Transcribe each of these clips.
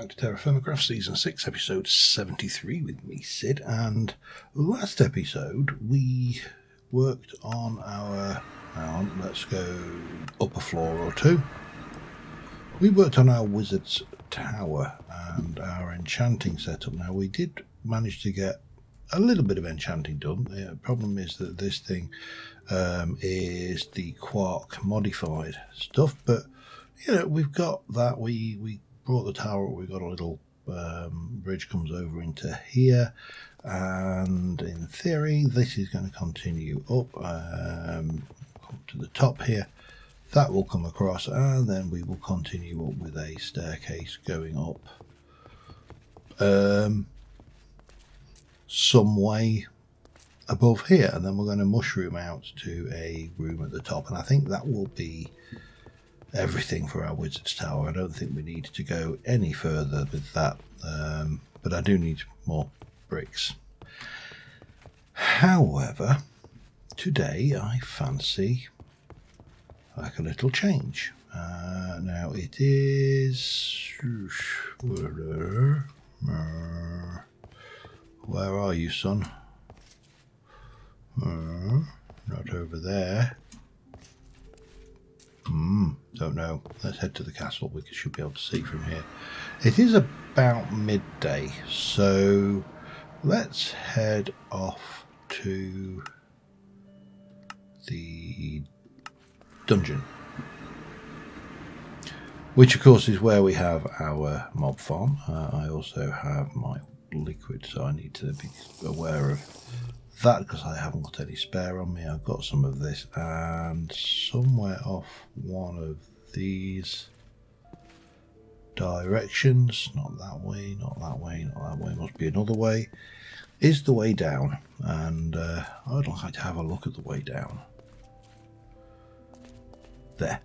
back to TerraFirmaCraft Season 6, Episode 73 with me, Sid. And last episode, we worked on our... let's go up a floor or two. We worked on our wizard's tower and our enchanting setup. Now, we did manage to get a little bit of enchanting done. The problem is that this thing is the quark modified stuff, but you know, we've got that. We brought the tower up. We've got a little bridge comes over into here, and in theory this is going to continue up to the top here. That will come across, and then we will continue up with a staircase going up some way above here, and then we're going to mushroom out to a room at the top, and I think that will be everything for our wizard's tower. I don't think we need to go any further with that, but I do need more bricks. However, today I fancy like a little change. Now it is... Where are you, son? Not over there. Don't know. Let's head to the castle. We should be able to see from here. It is about midday, so let's head off to the dungeon, which of course is where we have our mob farm. I also have my liquid, so I need to be aware of that because I haven't got any spare on me. I've got some of this, and somewhere off one of these directions, not that way, not that way, not that way, must be another way, is the way down, and I'd like to have a look at the way down. There.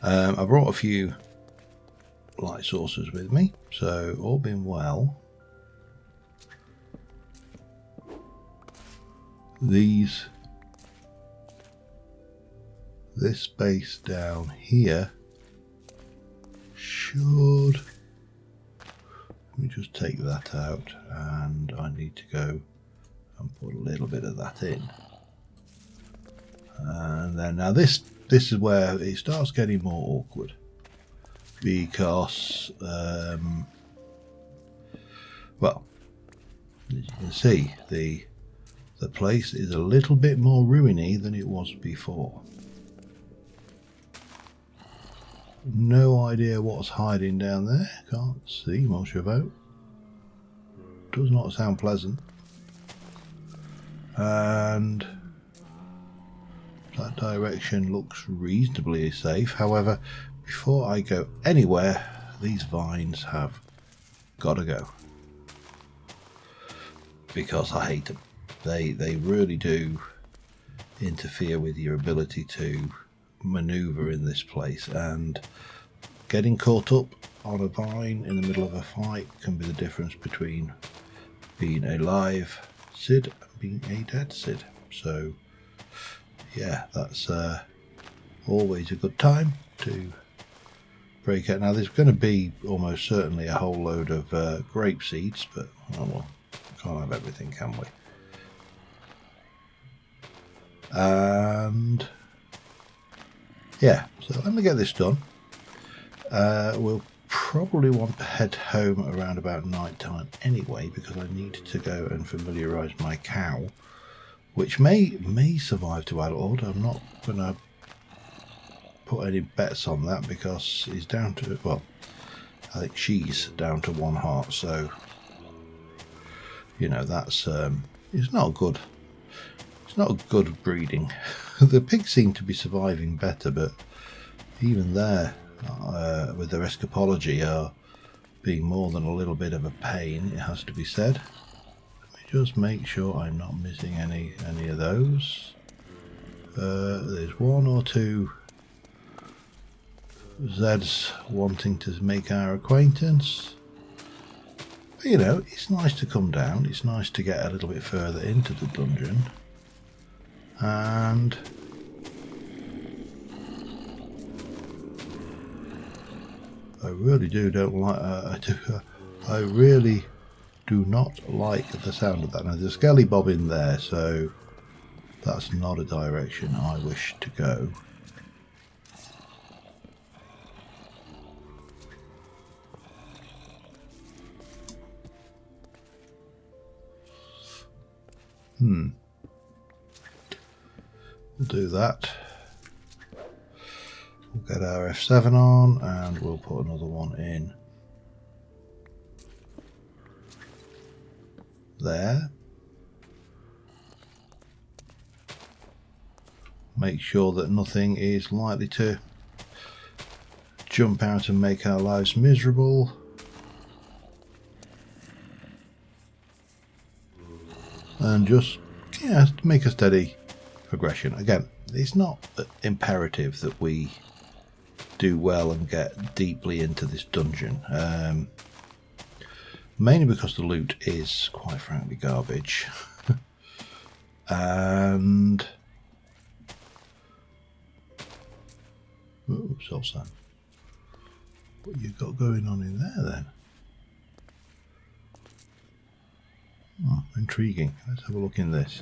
I brought a few light sources with me, so all being well, this space down here should... Let me just take that out, and I need to go and put a little bit of that in. And then now this is where it starts getting more awkward, because well, as you can see, the place is a little bit more ruiny than it was before. No idea what's hiding down there. Can't see much about. Does not sound pleasant. And that direction looks reasonably safe. However, before I go anywhere, these vines have got to go, because I hate them. They really do interfere with your ability to maneuver in this place, and getting caught up on a vine in the middle of a fight can be the difference between being a live Sid and being a dead Sid. So yeah, that's always a good time to break out. Now there's going to be almost certainly a whole load of grape seeds, but oh well, can't have everything, can we? And yeah, so let me get this done. We'll probably want to head home around about night time anyway, because I need to go and familiarise my cow, which may survive to adulthood. I'm not going to put any bets on that, because he's down to, well, I think she's down to 1 heart, so you know, that's it's not good. It's not a good breeding. The pigs seem to be surviving better, but even there, with their escapology, are being more than a little bit of a pain, it has to be said. Let me just make sure I'm not missing any of those. There's 1 or 2 Zeds wanting to make our acquaintance. But, you know, it's nice to come down. It's nice to get a little bit further into the dungeon. And I really don't like. I really do not like the sound of that. Now there's a skelly bob in there, so that's not a direction I wish to go. We'll do that. We'll get our F7 on and we'll put another one in there. Make sure that nothing is likely to jump out and make our lives miserable. And just, yeah, make a steady progression. Again, it's not imperative that we do well and get deeply into this dungeon. Mainly because the loot is, quite frankly, garbage. And... oops, also. What you got going on in there, then? Oh, intriguing. Let's have a look in this.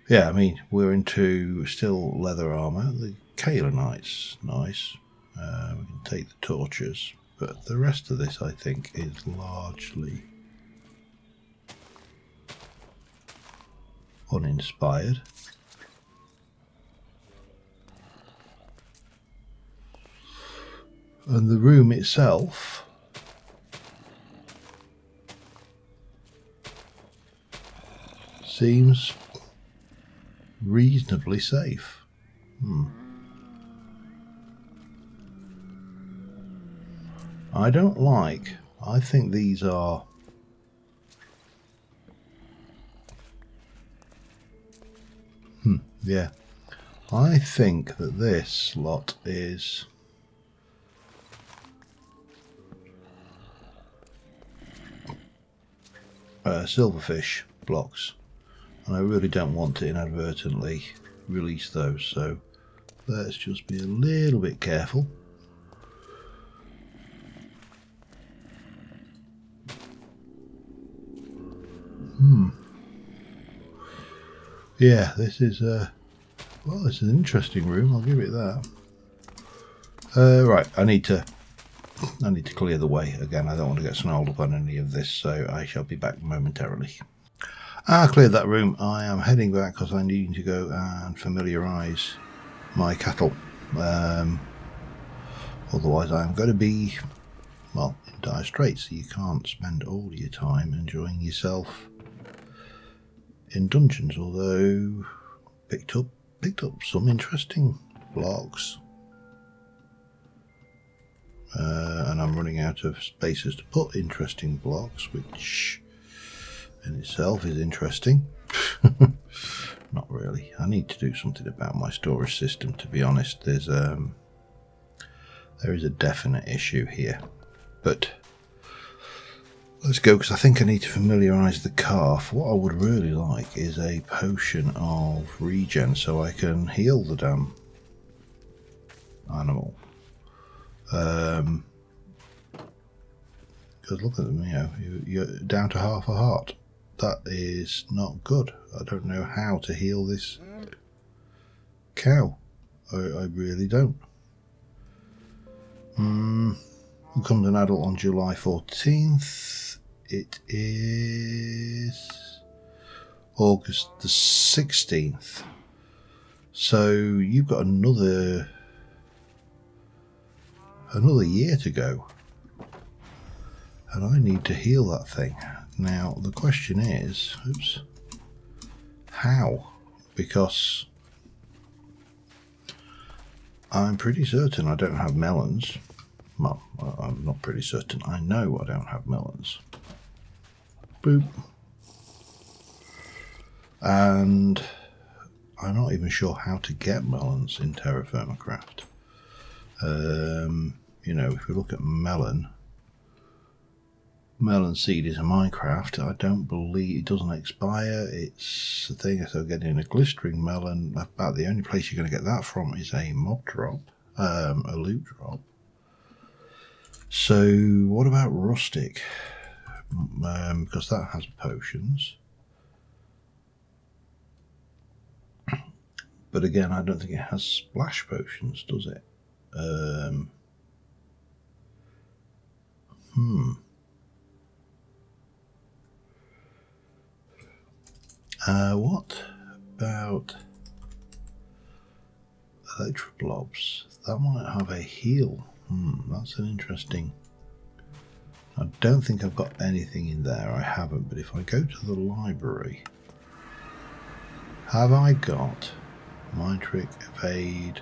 Yeah, I mean, we're into still leather armour. The Kaelanite's nice. We can take the torches. But the rest of this, I think, is largely uninspired. And the room itself seems reasonably safe. I don't like, I think these are yeah, I think that this lot is silverfish blocks, and I really don't want to inadvertently release those, so let's just be a little bit careful. Yeah, this is well, this is an interesting room, I'll give it that. Right, I need to clear the way again. I don't want to get snarled up on any of this, so I shall be back momentarily. I cleared that room. I am heading back because I need to go and familiarise my cattle. Otherwise I'm going to be, well, in dire straits. You can't spend all your time enjoying yourself in dungeons, although picked up some interesting blocks. And I'm running out of spaces to put interesting blocks, which in itself is interesting. Not really. I need to do something about my storage system, to be honest. There is a definite issue here. But let's go, because I think I need to familiarise the calf. What I would really like is a potion of regen so I can heal the damn animal. Because look at them, you're down to half a heart. That is not good. I don't know how to heal this cow. I really don't. Becomes an adult on July 14th. It is August the 16th. So you've got another year to go. And I need to heal that thing. Now the question is, oops, how? Because I'm pretty certain I don't have melons. Well, I'm not pretty certain. I know I don't have melons. Boop. And I'm not even sure how to get melons in TerraFirmaCraft. You know, if we look at melon seed is a Minecraft. I don't believe it doesn't expire. It's a thing. So getting a glistering melon, about the only place you're going to get that from is a mob drop, a loot drop. So what about rustic? Because that has potions. But again, I don't think it has splash potions, does it? What about electroblobs? That might have a heal. That's an interesting. I don't think I've got anything in there. I haven't. But if I go to the library, have I got Mind Trick, Evade,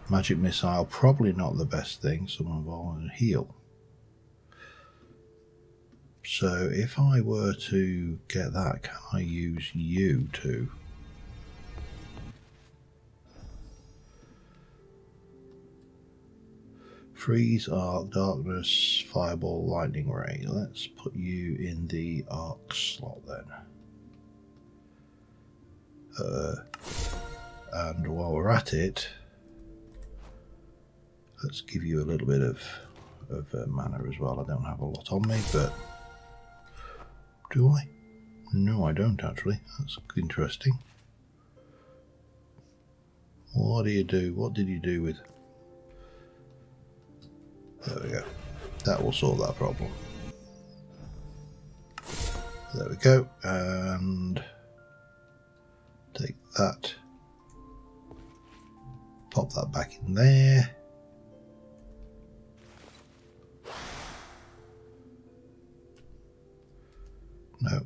Magic Missile? Probably not the best thing. Someone will heal. So if I were to get that, can I use you to? Freeze, Arc, Darkness, Fireball, Lightning Ray. Let's put you in the Arc slot then. And while we're at it, let's give you a little bit of mana as well. I don't have a lot on me, but do I? No, I don't actually. That's interesting. What do you do? What did you do with... There we go. That will solve that problem. There we go. And take that. Pop that back in there. No.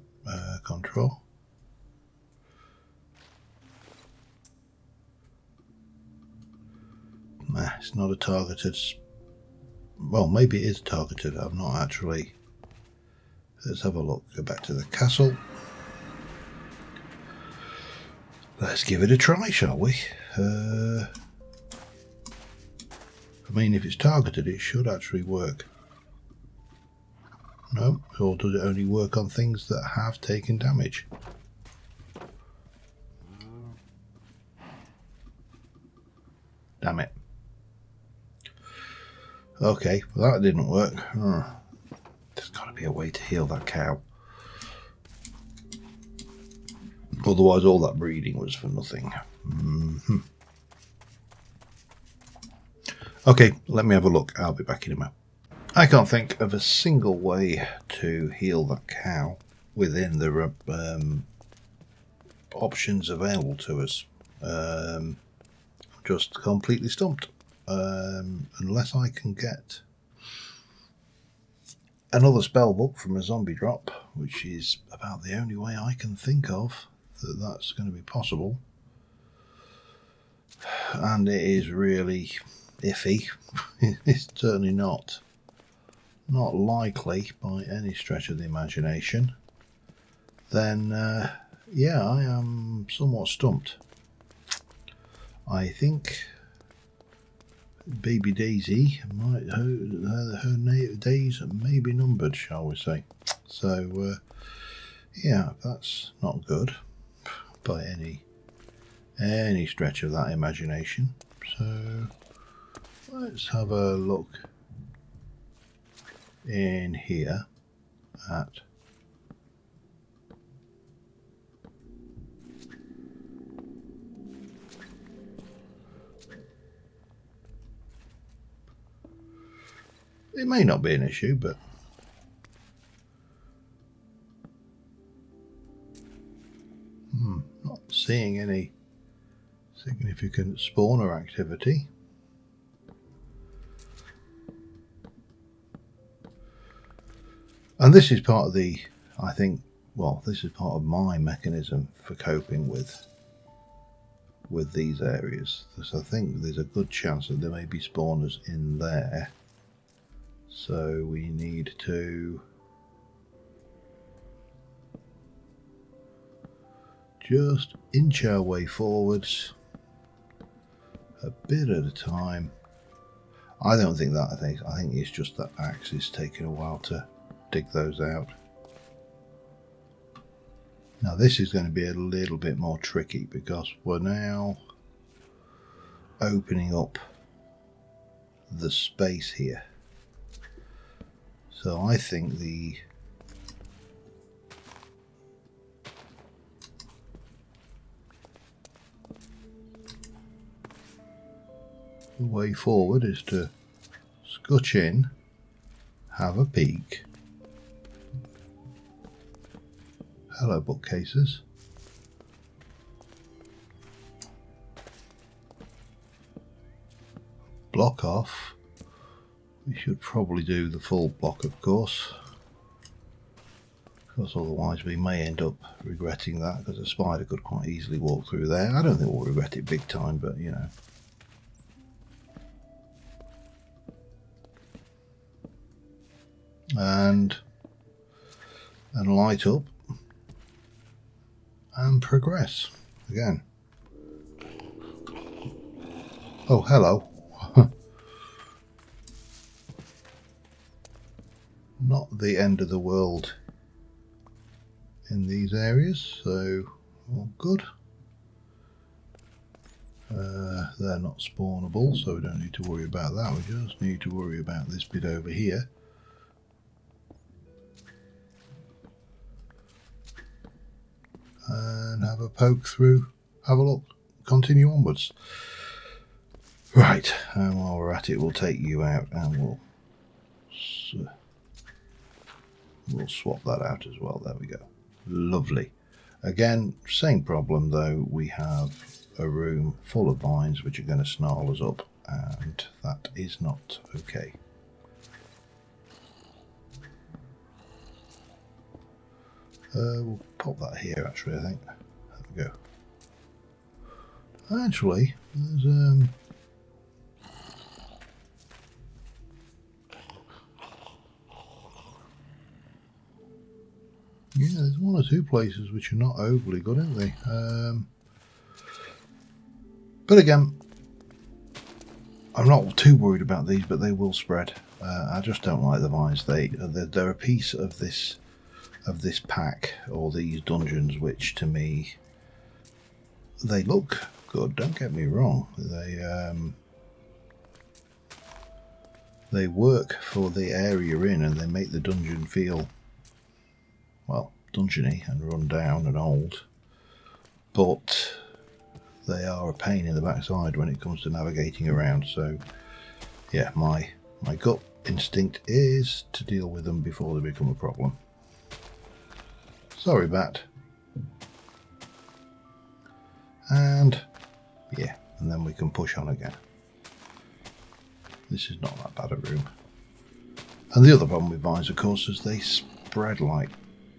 Control. Nah, it's not a targeted... Well, maybe it is targeted. I'm not actually... Let's have a look. Go back to the castle. Let's give it a try, shall we? I mean, if it's targeted, it should actually work. No? Or does it only work on things that have taken damage? Damn it. Okay, well that didn't work. There's got to be a way to heal that cow. Otherwise all that breeding was for nothing. Okay, let me have a look. I'll be back in a minute. I can't think of a single way to heal that cow within the options available to us. Just completely stumped. Unless I can get another spell book from a zombie drop, which is about the only way I can think of that that's going to be possible. And it is really iffy. It's certainly not likely by any stretch of the imagination. Then yeah, I am somewhat stumped. I think Baby Daisy might her days may be numbered, shall we say? So yeah, that's not good by any stretch of that imagination. So let's have a look in here at it may not be an issue, but not seeing any significant spawner activity. And this is part of the, I think, well, this is part of my mechanism for coping with these areas. So I think there's a good chance that there may be spawners in there. So we need to just inch our way forwards a bit at a time. I don't think that, I think it's just that axe is taking a while to dig those out. Now this is going to be a little bit more tricky because we're now opening up the space here. So I think the way forward is to scutch in, have a peek. Hello, bookcases. Block off. We should probably do the full block, of course, because otherwise we may end up regretting that, because a spider could quite easily walk through there. I don't think we'll regret it big time, but you know. And light up and progress again. Oh, hello. Not the end of the world in these areas, so all good. They're not spawnable, so we don't need to worry about that. We just need to worry about this bit over here. And have a poke through, have a look, continue onwards. Right, and while we're at it, we'll take you out and we'll swap that out as well. There we go. Lovely. Again, same problem though. We have a room full of vines which are going to snarl us up, and that is not okay. We'll pop that here actually, I think. There we go. Actually, there's yeah, there's one or two places which are not overly good, aren't they? But again, I'm not too worried about these, but they will spread. I just don't like the vines. They're a piece of this pack, or these dungeons, which to me, they look good, don't get me wrong. They work for the area you're in, and they make the dungeon feel, well, dungeony and run down and old, but they are a pain in the backside when it comes to navigating around. So yeah, my gut instinct is to deal with them before they become a problem. Sorry, bat. And yeah, and then we can push on again. This is not that bad a room. And the other problem with vines, of course, is they spread like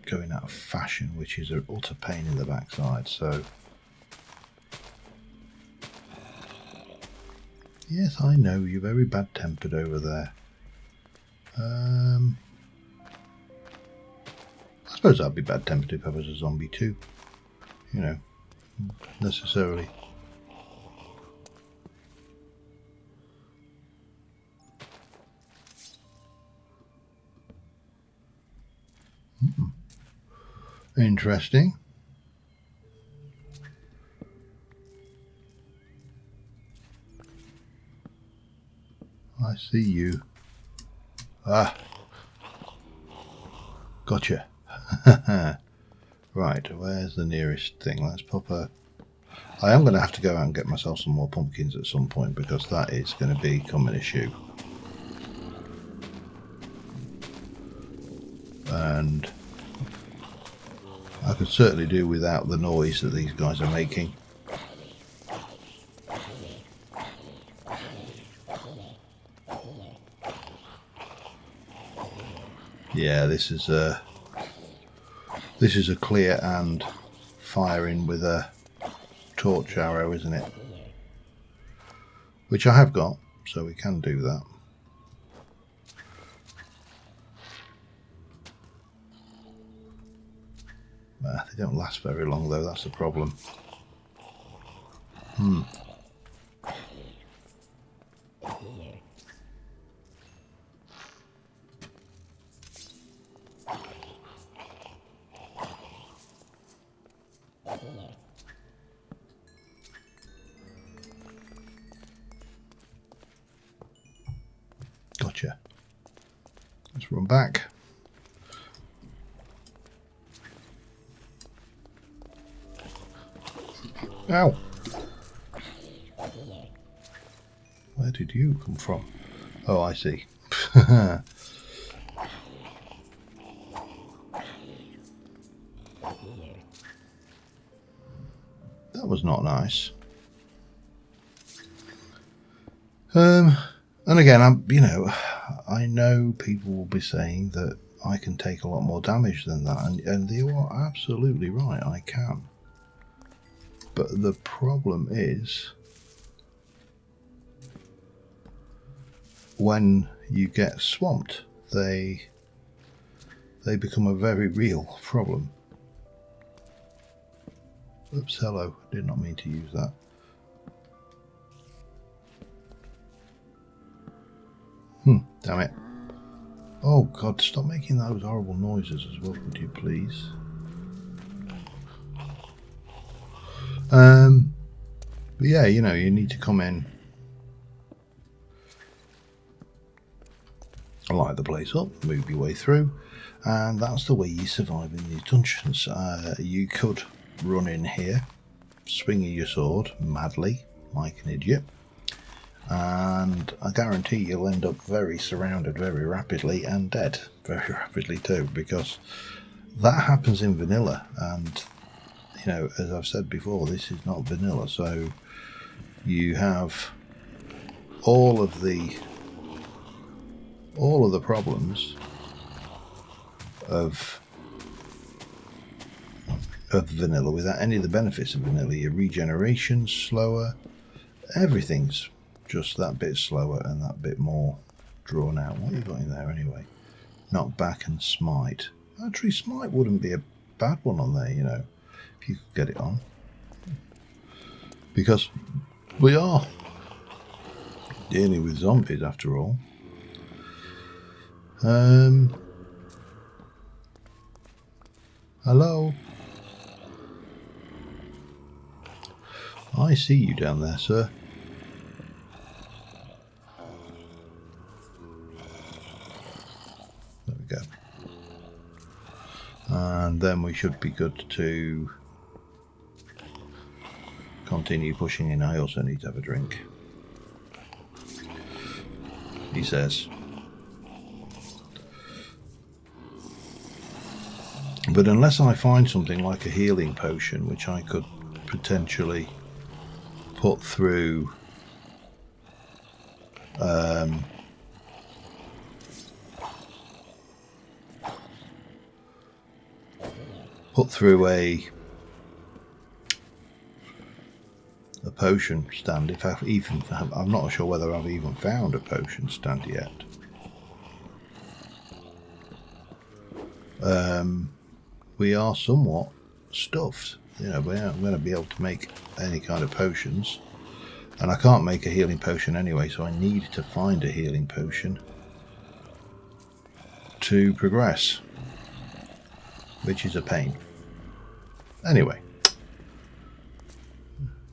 going out of fashion, which is an utter pain in the backside. So yes, I know you're very bad tempered over there. I suppose I'd be bad tempered if I was a zombie too, you know, necessarily. Interesting. I see you. Ah, gotcha. Right, where's the nearest thing? Let's pop a... I am going to have to go out and get myself some more pumpkins at some point, because that is going to become an issue. And I could certainly do without the noise that these guys are making. Yeah, this is a clear and firing with a torch arrow, isn't it? Which I have got, so we can do that. They don't last very long though, that's the problem. Gotcha. Let's run back. Ow! Where did you come from? Oh, I see. That was not nice. And again, I know people will be saying that I can take a lot more damage than that, and they are absolutely right, I can. But the problem is, when you get swamped, they become a very real problem. Oops, hello, did not mean to use that. Damn it. Oh God, stop making those horrible noises as well, would you please? But yeah, you need to come in, light the place up, move your way through, and that's the way you survive in these dungeons. You could run in here, swinging your sword madly, like an idiot, and I guarantee you'll end up very surrounded very rapidly and dead very rapidly too, because that happens in vanilla, and as I've said before, this is not vanilla, so you have all of the problems of vanilla without any of the benefits of vanilla. Your regeneration's slower, everything's just that bit slower and that bit more drawn out. What have you got in there anyway? Knock back and smite. Actually, smite wouldn't be a bad one on there, if you could get it on, because we are dealing with zombies after all. Hello? I see you down there, sir. There we go. And then we should be good to continue pushing in. I also need to have a drink, he says. But unless I find something like a healing potion, which I could potentially put through a potion stand, if I even have, I'm not sure whether I've even found a potion stand yet. We are somewhat stuffed. We aren't going to be able to make any kind of potions, and I can't make a healing potion anyway, so I need to find a healing potion to progress, which is a pain. Anyway,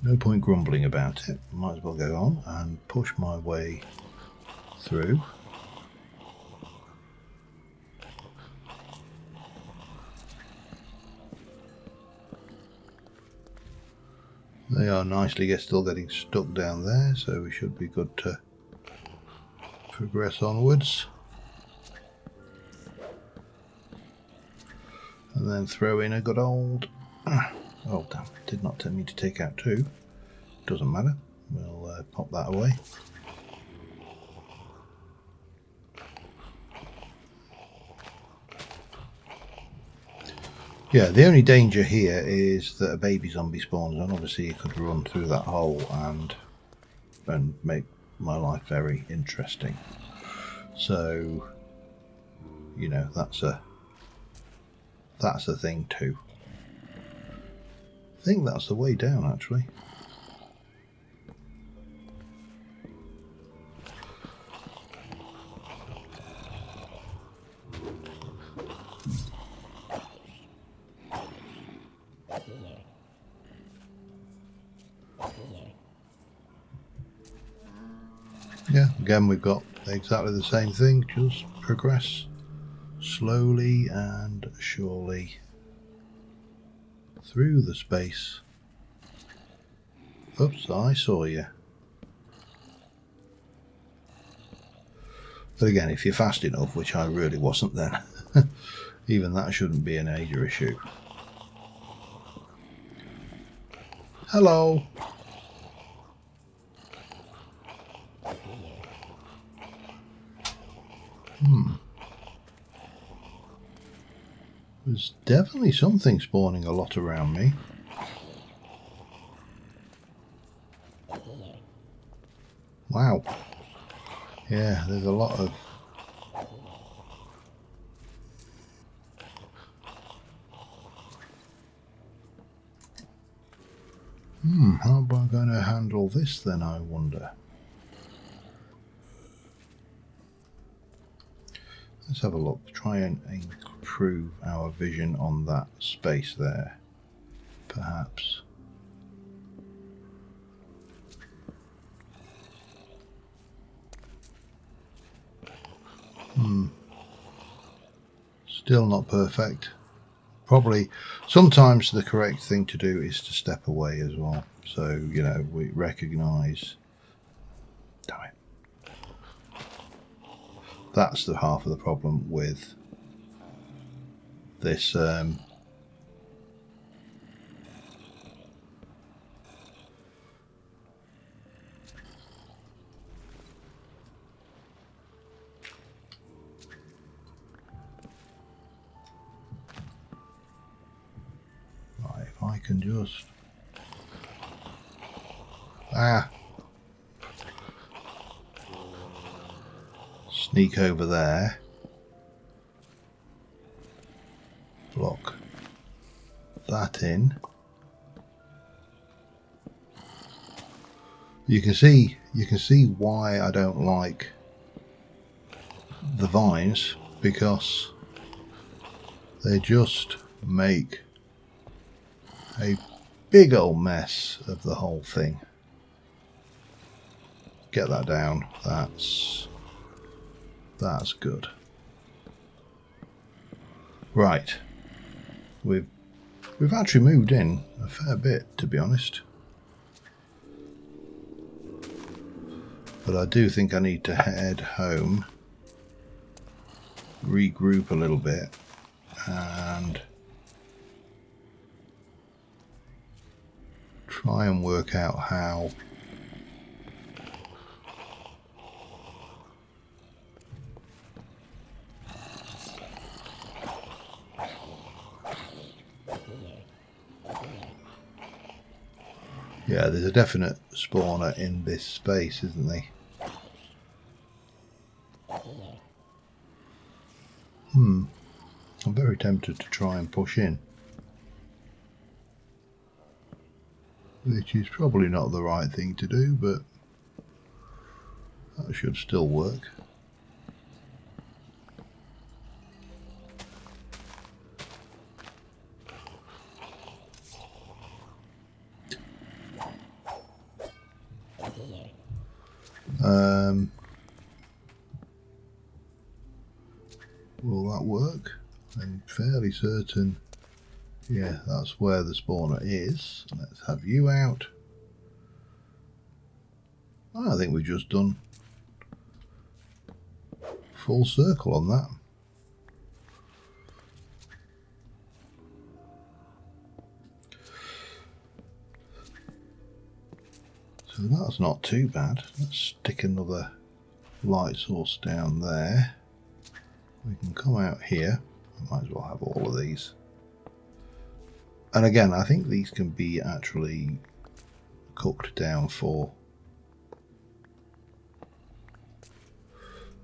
no point grumbling about it. Might as well go on and push my way through. They are nicely still getting stuck down there, so we should be good to progress onwards. And then throw in a good old... Oh damn, did not tell me to take out two. Doesn't matter, we'll pop that away. Yeah, the only danger here is that a baby zombie spawns, and obviously you could run through that hole and make my life very interesting. So, that's a thing too. I think that's the way down, actually. Yeah, again we've got exactly the same thing, just progress slowly and surely through the space. Oops, I saw you. But again, if you're fast enough, which I really wasn't then, even that shouldn't be a major issue. Hello. There's definitely something spawning a lot around me. Wow. Yeah, there's a lot of... how am I going to handle this then, I wonder? Let's have a look. Try and improve our vision on that space there, perhaps. Still not perfect. Probably sometimes the correct thing to do is to step away as well. So, you know, we recognise... Damn it. That's the half of the problem with this right, if I can just sneak over there, block that in. You can see why I don't like the vines, because they just make a big old mess of the whole thing. Get that down. That's good. Right. We've actually moved in a fair bit, to be honest. But I do think I need to head home, regroup a little bit, and try and work out how yeah, there's a definite spawner in this space, isn't there? I'm very tempted to try and push in, which is probably not the right thing to do, but that should still work. Will that work? I'm fairly certain. Yeah, that's where the spawner is. Let's have you out. I think we've just done full circle on that. So that's not too bad. Let's stick another light source down there. We can come out here. I might as well have all of these. And again, I think these can be actually cooked down for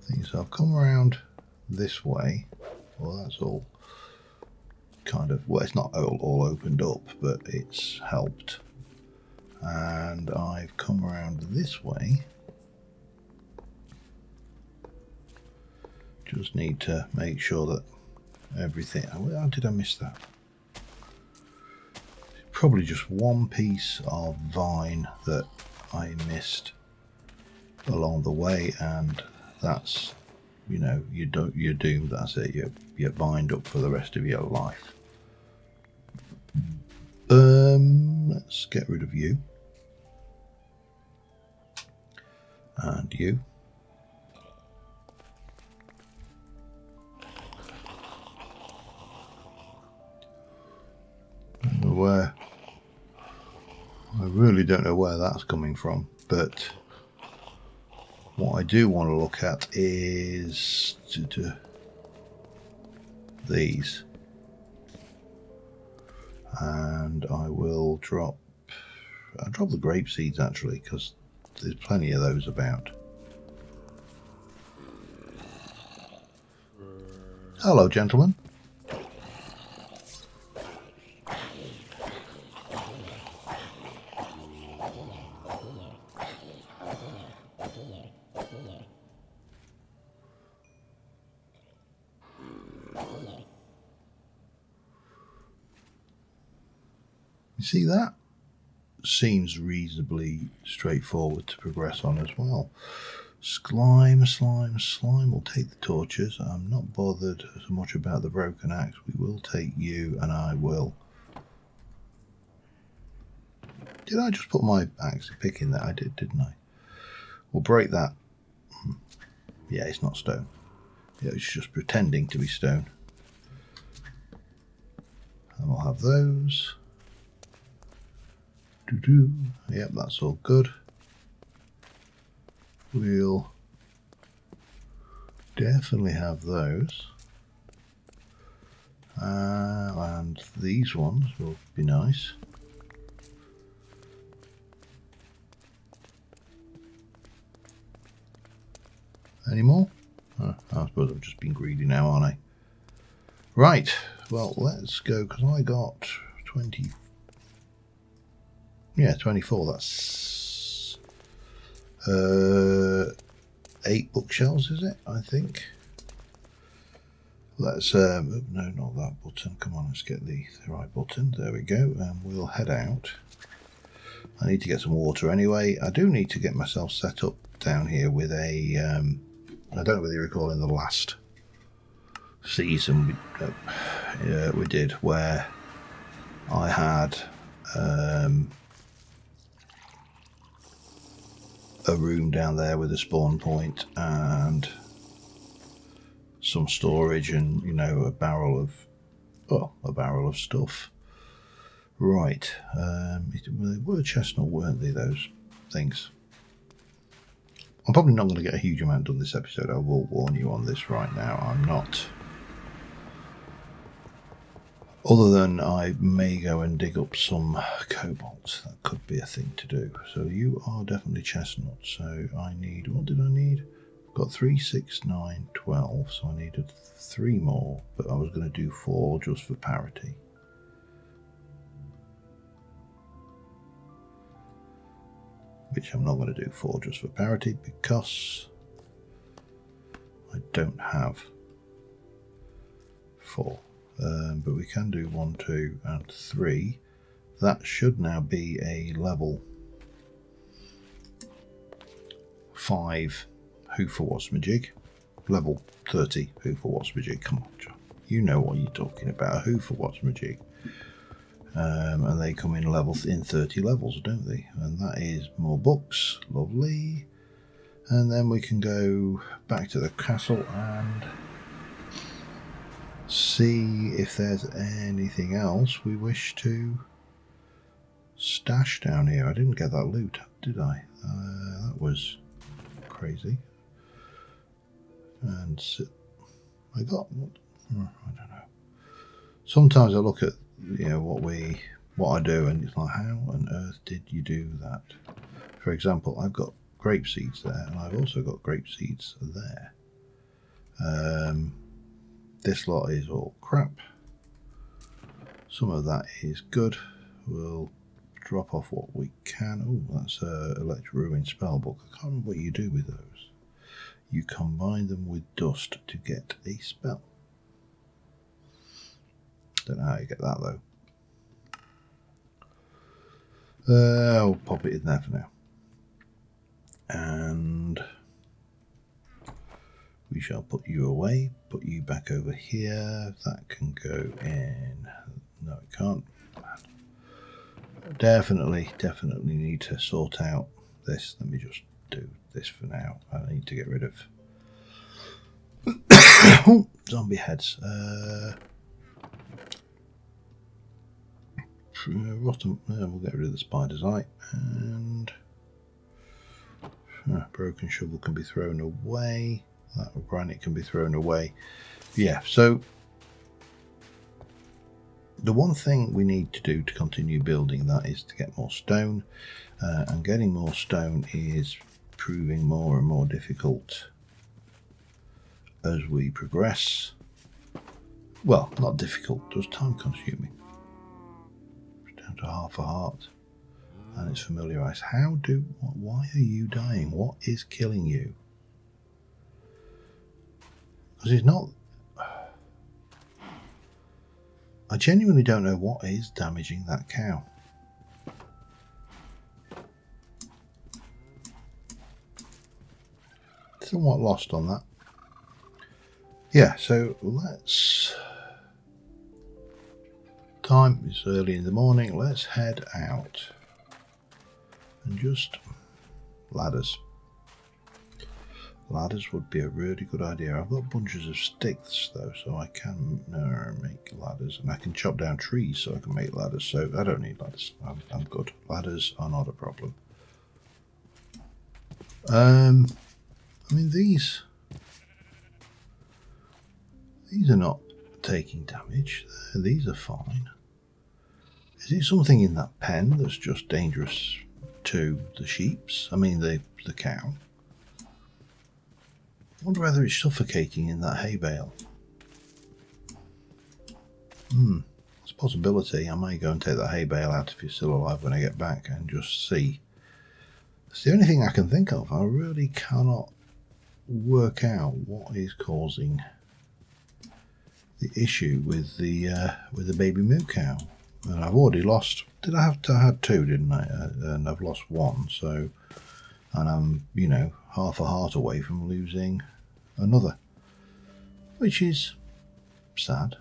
things. So I've come around this way. Well, that's all kind of, well, it's not all opened up, but it's helped. And I've come around this way. Just need to make sure that everything... How did I miss that? Probably just one piece of vine that I missed along the way, and that's you know, you're doomed. That's it. You're bind up for the rest of your life. Let's get rid of you and you. Where I really don't know where that's coming from, but what I do want to look at is these, and I'll drop the grape seeds actually, because there's plenty of those about. Hello, gentlemen. You see, that seems reasonably straightforward to progress on as well. Slime will take the torches. I'm not bothered so much about the broken axe. We will take you, and I will. Did I just put my axe pick in there? I did, didn't I? We'll break that. Yeah, it's not stone. Yeah, it's just pretending to be stone. And we'll have those. Yep, that's all good. We'll definitely have those. And these ones will be nice. Any more? I suppose I've just been greedy now, aren't I? Right, well, let's go, because I got 20. Yeah, 24. That's 8 bookshelves, is it? I think. Let's no, not that button. Come on, let's get the right button. There we go, and we'll head out. I need to get some water anyway. I do need to get myself set up down here with a I don't know whether you recall in the last season we did, where I had a room down there with a spawn point and some storage, and you know, a barrel of stuff. Right, they were chestnut, weren't they, those things? I'm probably not going to get a huge amount done this episode. I will warn you on this right now. I'm not. Other than I may go and dig up some cobalt. That could be a thing to do. So you are definitely chestnut. So I need, what did I need? I've got 3, 6, 9, 12. So I needed 3 more, but I was going to do 4 just for parity. Which I'm not going to do 4 just for parity, because I don't have 4. But we can do 1, 2, and 3. That should now be a level 5 Hoofer Wasmajig. Level 30 Hoofer Wasmajig. Come on, John. You know what you're talking about. Hoofer Wasmajig. And they come in 30 levels, don't they? And that is more books. Lovely. And then we can go back to the castle and see if there's anything else we wish to stash down here. I didn't get that loot, did I? That was crazy. And I got what? I don't know. Sometimes I look at, you know, what I do, and it's like, how on earth did you do that? For example, I've got grape seeds there, and I've also got grape seeds there. This lot is all crap. Some of that is good. We'll drop off what we can. Oh, that's a Electro Ruin spellbook. I can't remember what you do with those. You combine them with dust to get a spell. Don't know how you get that though. I'll pop it in there for now. And we we shall put you away, put you back over here. That can go in. No, it can't. Definitely need to sort out this. Let me just do this for now. I need to get rid of zombie heads. Rotten. We'll get rid of the spider's eye, and broken shovel can be thrown away. That granite can be thrown away. Yeah. So the one thing we need to do to continue building that is to get more stone, and getting more stone is proving more and more difficult as we progress. Well, not difficult, just time consuming. It's down to half a heart, and it's familiarized. Why are you dying? What is killing you? Because it's not. I genuinely don't know what is damaging that cow. Somewhat lost on that. Yeah, so let's... Time is early in the morning. Let's head out. And just... ladders. Ladders would be a really good idea. I've got bunches of sticks though, so I can make ladders, and I can chop down trees so I can make ladders. So I don't need ladders. I'm good. Ladders are not a problem. I mean these are not taking damage. These are fine. Is it something in that pen that's just dangerous to the sheeps? I mean the cow. I wonder whether it's suffocating in that hay bale. It's a possibility. I may go and take that hay bale out if he's still alive when I get back and just see. It's the only thing I can think of. I really cannot work out what is causing the issue with the baby moo cow. And I've already lost. I had two, didn't I? And I've lost one. So, and I'm half a heart away from losing another, which is sad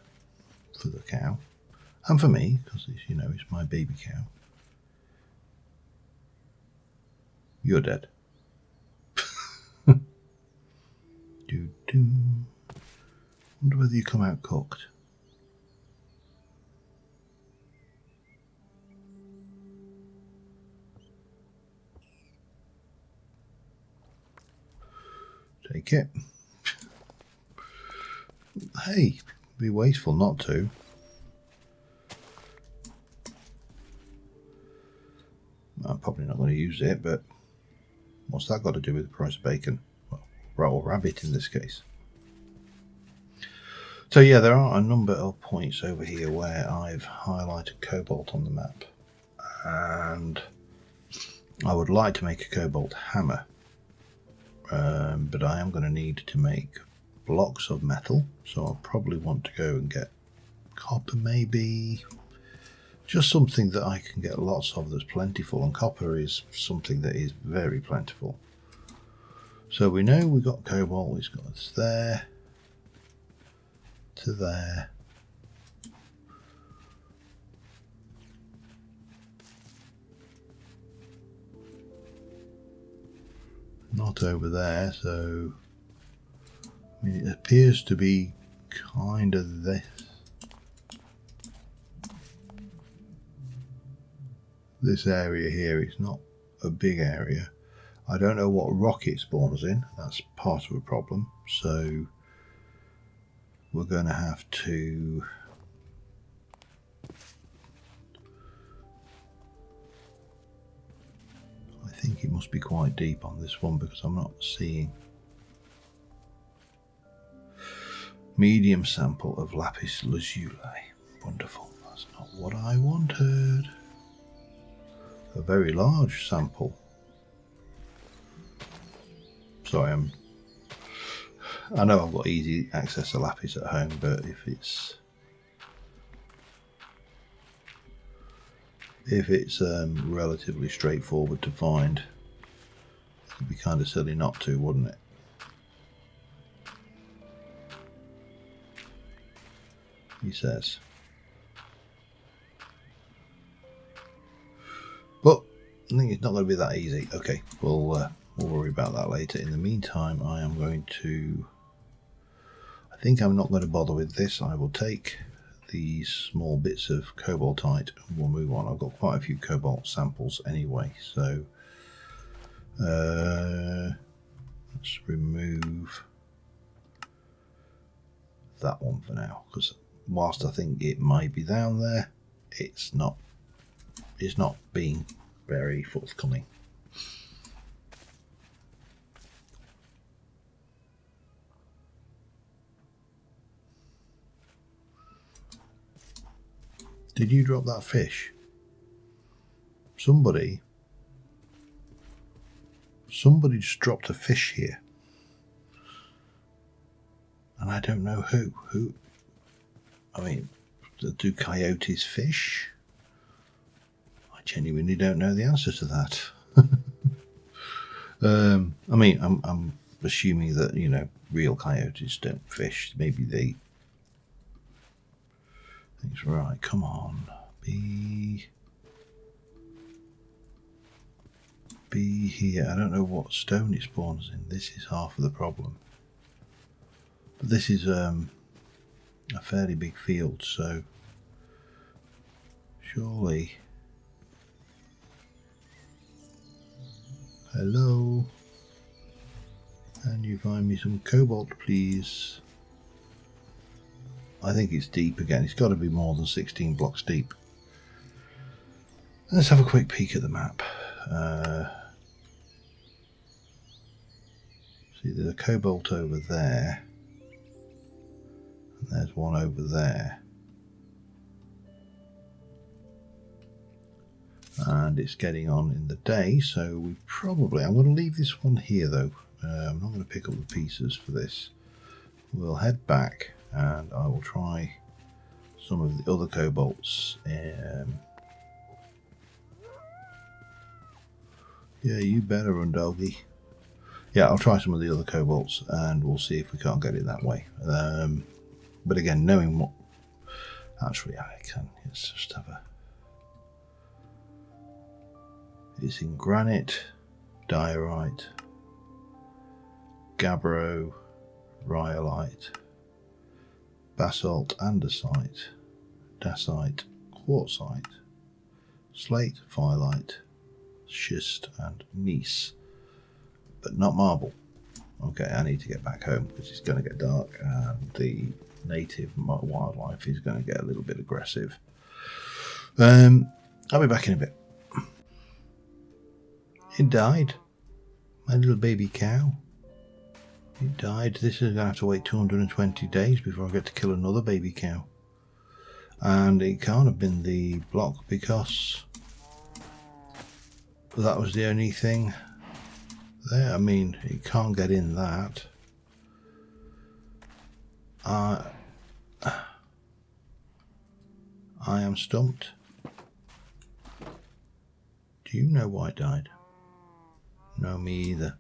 for the cow and for me because it's my baby cow. You're dead. Wonder whether you come out cooked. Take it. Hey, be wasteful not to. I'm probably not going to use it, but what's that got to do with the price of bacon? Well, or rabbit in this case. So yeah, there are a number of points over here where I've highlighted cobalt on the map, and I would like to make a cobalt hammer. But I am going to need to make blocks of metal, so I'll probably want to go and get copper, maybe. Just something that I can get lots of that's plentiful, and copper is something that is very plentiful. So we know we've got cobalt, it's got us there to there. Not over there, so I mean, it appears to be kind of this area here. It's not a big area. I don't know what rock it spawns in. That's part of a problem. So we're going to have to I think it must be quite deep on this one because I'm not seeing. Medium sample of lapis lazuli. Wonderful. That's not what I wanted. A very large sample. Sorry, I know I've got easy access to lapis at home, but if it's relatively straightforward to find, it'd be kind of silly not to, wouldn't it? he says. But I think it's not going to be that easy. Okay, we'll worry about that later. In the meantime, I am going to... I think I'm not going to bother with this. I will take these small bits of cobaltite and we'll move on. I've got quite a few cobalt samples anyway, so let's remove that one for now, because whilst I think it might be down there, it's not being very forthcoming. Did you drop that fish? Somebody just dropped a fish here. And I don't know who. I mean, do coyotes fish? I genuinely don't know the answer to that. I mean, I'm assuming that, you know, real coyotes don't fish. Maybe they... Things right, come on. Be here. I don't know what stone it spawns in. This is half of the problem. But this is a fairly big field, so surely... Hello? Can you find me some cobalt, please? I think it's deep again. It's got to be more than 16 blocks deep. Let's have a quick peek at the map. See, there's a cobalt over there. And there's one over there. And it's getting on in the day, so we probably... I'm going to leave this one here, though. I'm not going to pick up the pieces for this. We'll head back, and I will try some of the other cobalts. Yeah, you better run, doggy. Yeah, I'll try some of the other cobalts, and we'll see if we can't get it that way. But again, knowing what... Actually, I can. Let's just have a... It's in granite, diorite, gabbro, rhyolite, basalt, andesite, dacite, quartzite, slate, firelite, schist, and gneiss, but not marble. Okay, I need to get back home because it's going to get dark and the native wildlife is going to get a little bit aggressive. I'll be back in a bit. It died. My little baby cow. It died. This is going to have to wait 220 days before I get to kill another baby cow. And it can't have been the block because that was the only thing there. I mean, it can't get in that. I am stumped. Do you know why it died? No, me either.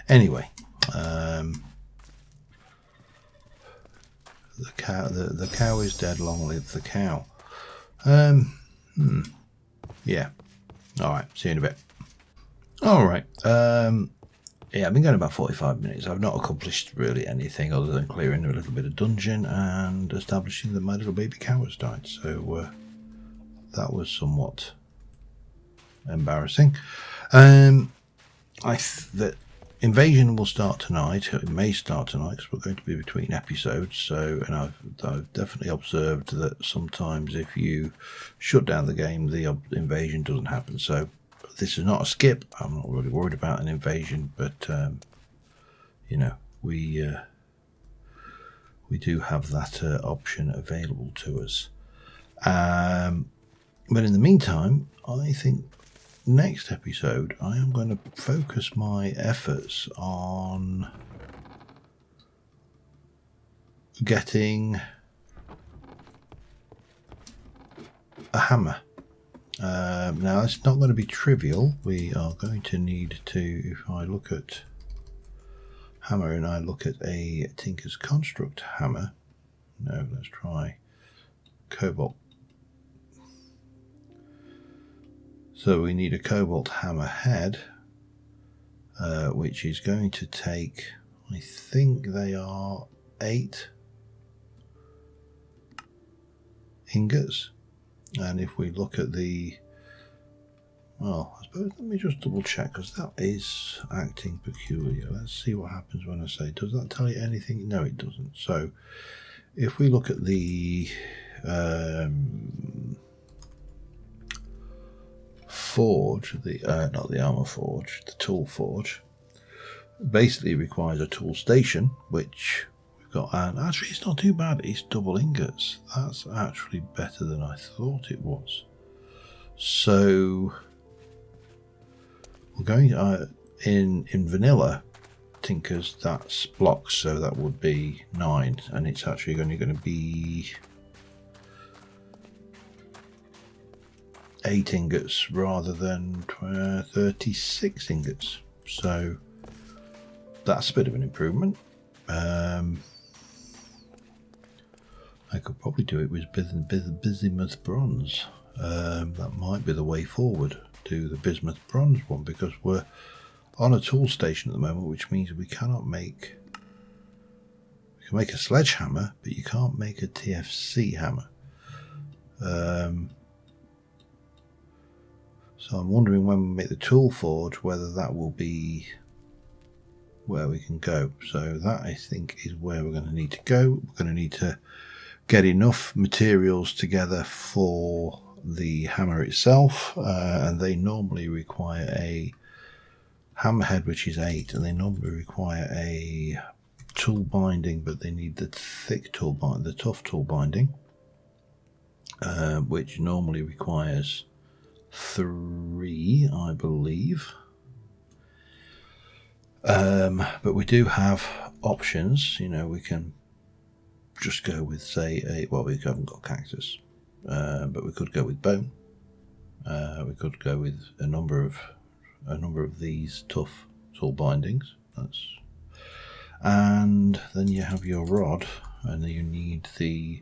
Anyway, the cow is dead. Long live the cow. Yeah. All right. See you in a bit. All right. Yeah, I've been going about 45 minutes. I've not accomplished really anything other than clearing a little bit of dungeon and establishing that my little baby cow has died. So that was somewhat embarrassing. The invasion will start tonight. It may start tonight because we're going to be between episodes. So, and I've definitely observed that sometimes if you shut down the game, the invasion doesn't happen. So this is not a skip. I'm not really worried about an invasion, but you know, we do have that option available to us. But in the meantime, I think next episode I am going to focus my efforts on getting a hammer. Now it's not going to be trivial. We are going to need to, if I look at hammer and I look at a Tinker's Construct hammer, No, let's try cobalt. So we need a cobalt hammer head, which is going to take, I think they are 8 ingots. And if we look at the, well, I suppose, let me just double check, because that is acting peculiar. Let's see what happens when I say, does that tell you anything? No, it doesn't. So if we look at the forge, not the armor forge, the tool forge, basically requires a tool station, which we've got, and actually it's not too bad. It's double ingots. That's actually better than I thought it was. So we're going in vanilla tinkers, that's blocks, so that would be 9, and it's actually only going to be 8 ingots rather than 36 ingots. So that's a bit of an improvement. I could probably do it with bismuth bronze. That might be the way forward, do the bismuth bronze one, because we're on a tool station at the moment, which means we cannot make, we can make a sledgehammer, but you can't make a TFC hammer. So I'm wondering when we make the tool forge, whether that will be where we can go. So that, I think, is where we're going to need to go. We're going to need to get enough materials together for the hammer itself, and they normally require a hammerhead, which is 8, and they normally require a tool binding, but they need the thick tool binding, the tough tool binding, which normally requires 3, I believe. But we do have options. You know, we can just go with, say, well, we haven't got cactus, but we could go with bone. We could go with a number of these tough tool bindings. And then you have your rod, and then you need the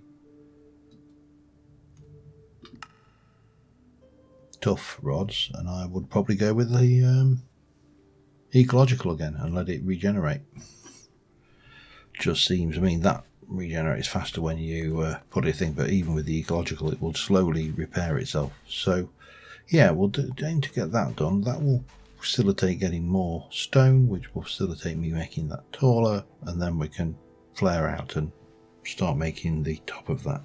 tough rods, and I would probably go with the ecological again and let it regenerate. Just seems, I mean, that regenerates faster when you put a thing, but even with the ecological, it will slowly repair itself. So yeah, we'll aim to get that done. That will facilitate getting more stone, which will facilitate me making that taller, and then we can flare out and start making the top of that.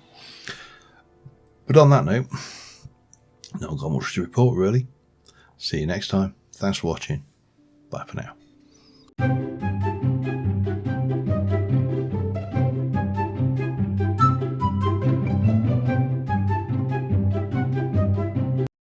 But on that note, not got much to report really. See you next time. Thanks for watching. Bye for now.